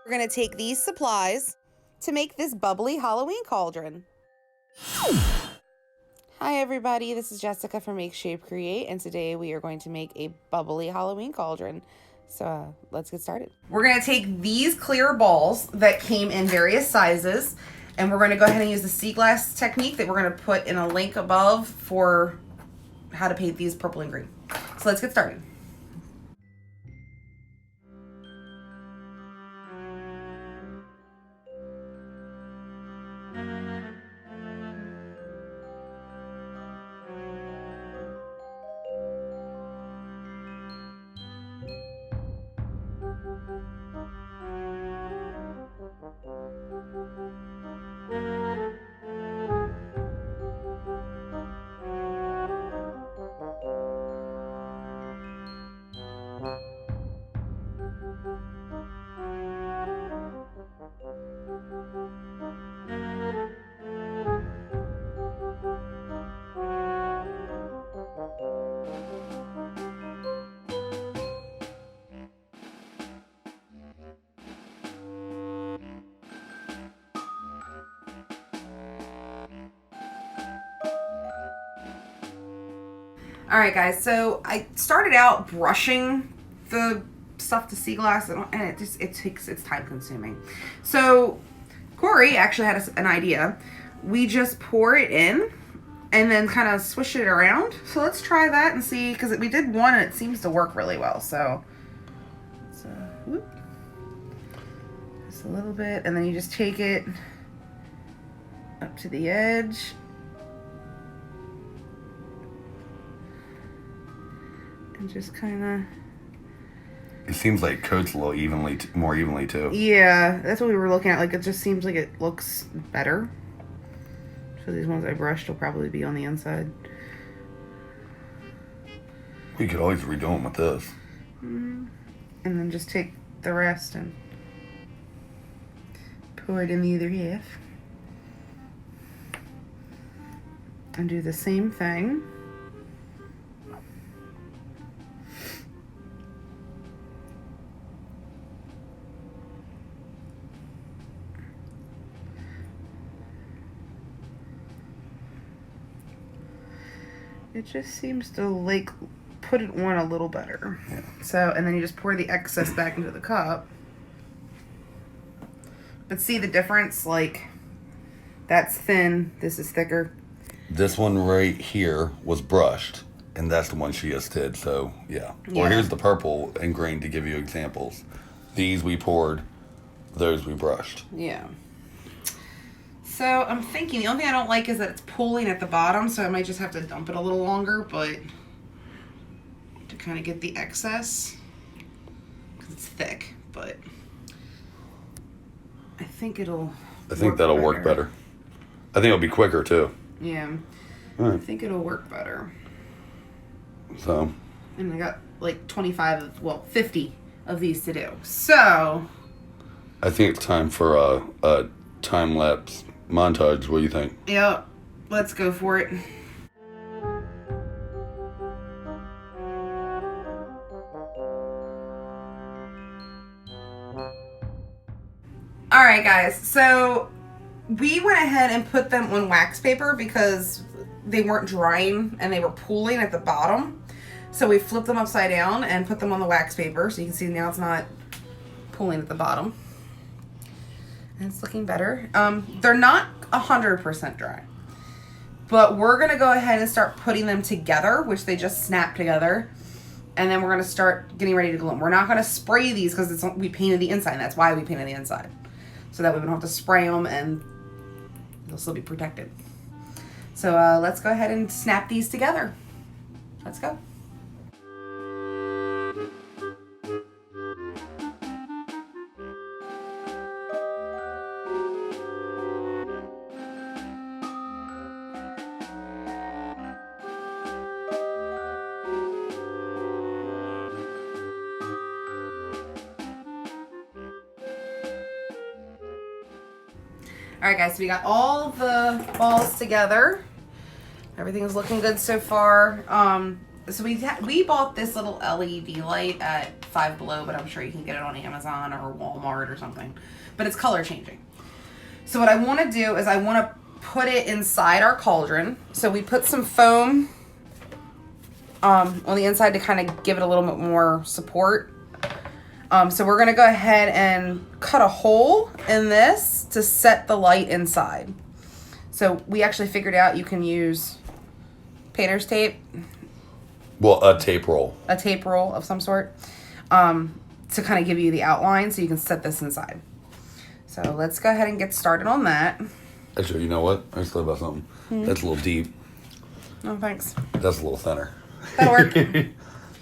We're going to take these supplies to make this bubbly Halloween cauldron. Hi everybody, this is Jessica from Make Shape Create, and today we are going to make a bubbly Halloween cauldron. So let's get started. We're going to take these clear balls that came in various sizes, and we're going to go ahead and use the sea glass technique that we're going to put in a link above for how to paint these purple and green. So let's get started. All right, guys, so I started out brushing the stuff to sea glass, and it's time consuming. So Cory actually had an idea. We just pour it in and then kind of swish it around. So let's try that and see, because we did one and it seems to work really well. So whoop, just a little bit, and then you just take it up to the edge. And just kind of... It seems like it coats a little more evenly too. Yeah, that's what we were looking at. Like, it just seems like it looks better. So these ones I brushed will probably be on the inside. We could always redo them with this. And then just take the rest and pour it in the other half. And do the same thing. It just seems to, like, put it on a little better. Yeah. So, and then you just pour the excess back into the cup. But see the difference? Like, that's thin, this is thicker. This one right here was brushed, and that's the one she just did, so yeah. Well, here's the purple and green to give you examples. These we poured, those we brushed. Yeah. So I'm thinking the only thing I don't like is that it's pooling at the bottom, so I might just have to dump it a little longer, but to kind of get the excess, because it's thick, but I think that'll work better. I think it'll be quicker too. Yeah. All right. I think it'll work better. So. And I got like 50 of these to do. So. I think it's time for a time-lapse montage. What do you think? Yep. Let's go for it. All right, guys. So we went ahead and put them on wax paper because they weren't drying and they were pooling at the bottom. So we flipped them upside down and put them on the wax paper. So you can see now it's not pooling at the bottom. And it's looking better. They're not 100% dry. But we're going to go ahead and start putting them together, which they just snap together. And then we're going to start getting ready to glue them. We're not going to spray these because we painted the inside. That's why we painted the inside. So that we don't have to spray them and they'll still be protected. So let's go ahead and snap these together. Let's go. All right, guys, so we got all the balls together. Everything's looking good so far. So we bought this little LED light at Five Below, but I'm sure you can get it on Amazon or Walmart or something. But it's color changing. So what I want to do is I want to put it inside our cauldron. So we put some foam on the inside to kind of give it a little bit more support. So we're going to go ahead and cut a hole in this to set the light inside. So we actually figured out you can use painter's tape. Well, a tape roll. A tape roll of some sort. To kind of give you the outline so you can set this inside. So let's go ahead and get started on that. Actually, you know what? I just thought about something. That's a little deep. Oh, thanks. That's a little thinner. That'll work. Then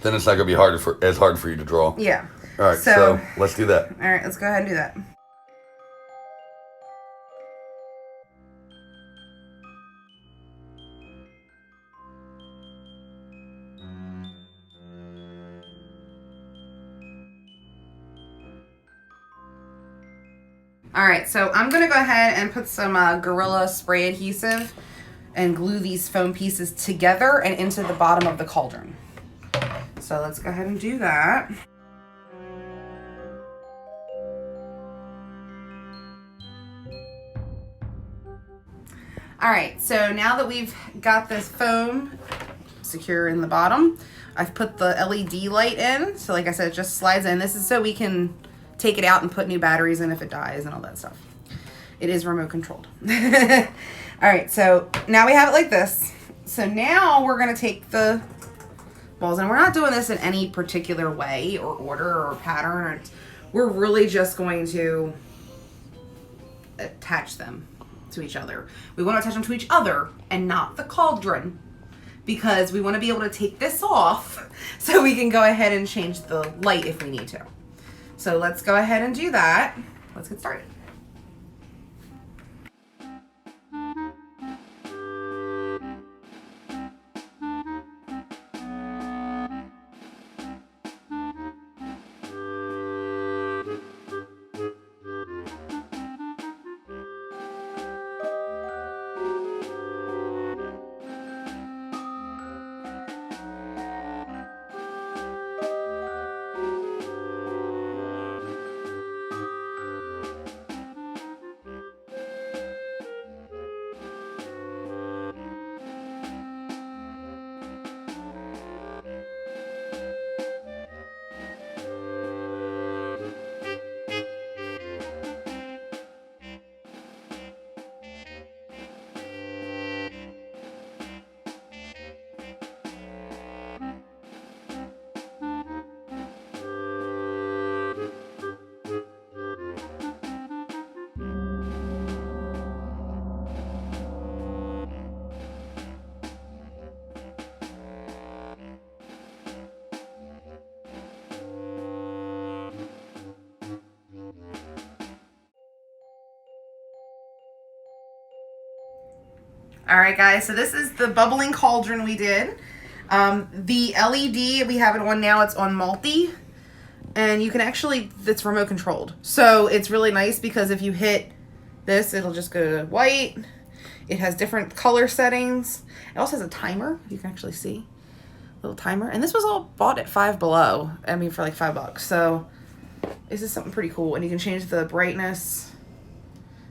it's not going to be as hard for you to draw. Yeah. All right, so let's do that. All right, let's go ahead and do that. All right, so I'm going to go ahead and put some Gorilla spray adhesive and glue these foam pieces together and into the bottom of the cauldron. So let's go ahead and do that. All right, so now that we've got this foam secure in the bottom, I've put the LED light in. So like I said, it just slides in. This is so we can take it out and put new batteries in if it dies and all that stuff. It is remote controlled. All right, so now we have it like this. So now we're gonna take the balls, and we're not doing this in any particular way or order or pattern. We're really just going to attach them to each other. We want to attach them to each other and not the cauldron, because we want to be able to take this off so we can go ahead and change the light if we need to. So let's go ahead and do that. Let's get started. All right, guys, so this is the bubbling cauldron we did. The LED, we have it on now, it's on multi. And you can actually, it's remote controlled. So it's really nice because if you hit this, it'll just go to white. It has different color settings. It also has a timer, you can actually see. A little timer. And this was all bought at Five Below. I mean, for like $5. So this is something pretty cool. And you can change the brightness.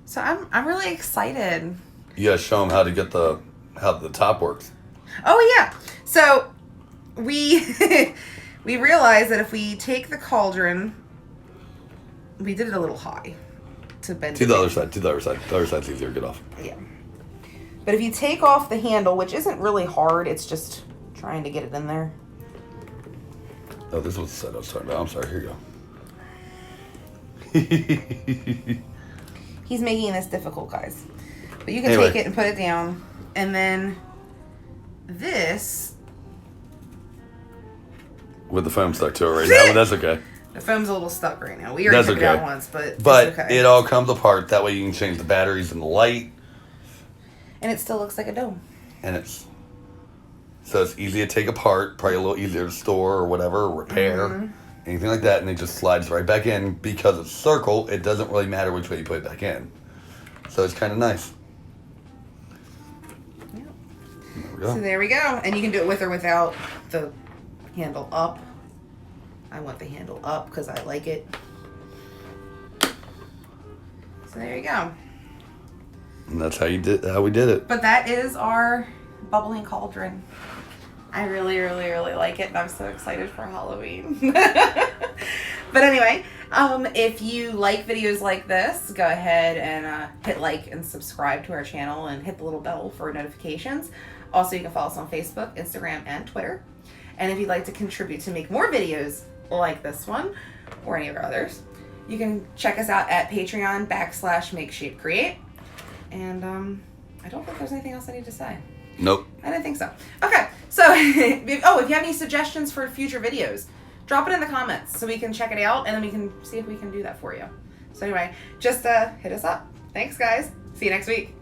So I'm really excited. You gotta show them how to get how the top works. Oh yeah. So we we realized that if we take the cauldron, we did it a little high to bend it. To the other side. The other side's easier to get off. Yeah. But if you take off the handle, which isn't really hard, it's just trying to get it in there. Oh, this was the side I was talking about. I'm sorry. Here you go. He's making this difficult, guys. But you can Anyway. take it and put it down. And then this... With the foam stuck to it right now, but that's okay. The foam's a little stuck right now. We already took it out once, but it's okay. It all comes apart. That way you can change the batteries and the light. And it still looks like a dome. And it's easy to take apart, probably a little easier to store or whatever, or repair, anything like that, and it just slides right back in. Because it's circle, it doesn't really matter which way you put it back in. So it's kind of nice. Yeah. So there we go. And you can do it with or without the handle up. I want the handle up because I like it. So there you go. And that's how we did it. But that is our bubbling cauldron. I really, really, really like it, and I'm so excited for Halloween. But anyway, if you like videos like this, go ahead and hit like and subscribe to our channel and hit the little bell for notifications. Also, you can follow us on Facebook, Instagram, and Twitter. And if you'd like to contribute to make more videos like this one or any of our others, you can check us out at Patreon/MakeShapeCreate. And I don't think there's anything else I need to say. Nope. I didn't think so. Okay, so if you have any suggestions for future videos, drop it in the comments so we can check it out and then we can see if we can do that for you. So anyway, just hit us up. Thanks, guys. See you next week.